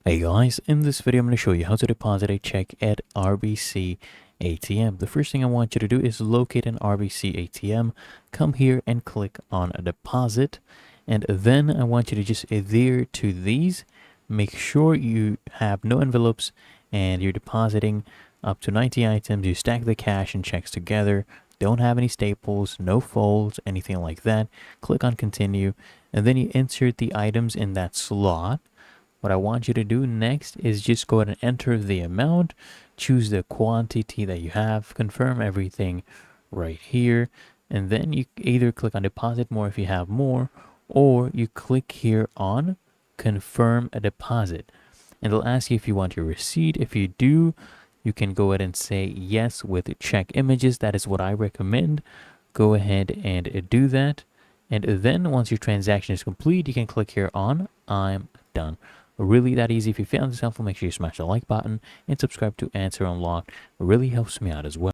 Hey guys, in this video I'm going to show you how to deposit a check at RBC ATM. The first thing I want you to do is locate an RBC ATM, come here and click on a deposit, and then I want you to just adhere to these. Make sure you have no envelopes and you're depositing up to 90 items. You stack the cash and checks together. Don't have any staples, no folds, anything like that. Click on continue, and then you insert the items in that slot. What I want you to do next is just go ahead and enter the amount, choose the quantity that you have, confirm everything right here, and then you either click on deposit more if you have more, or you click here on confirm a deposit. And it'll ask you if you want your receipt. If you do, you can go ahead and say yes with check images. That is what I recommend. Go ahead and do that. And then once your transaction is complete, you can click here on I'm done. Really that easy. If you found this helpful, make sure you smash the like button and subscribe to Answer Unlocked. It really helps me out as well.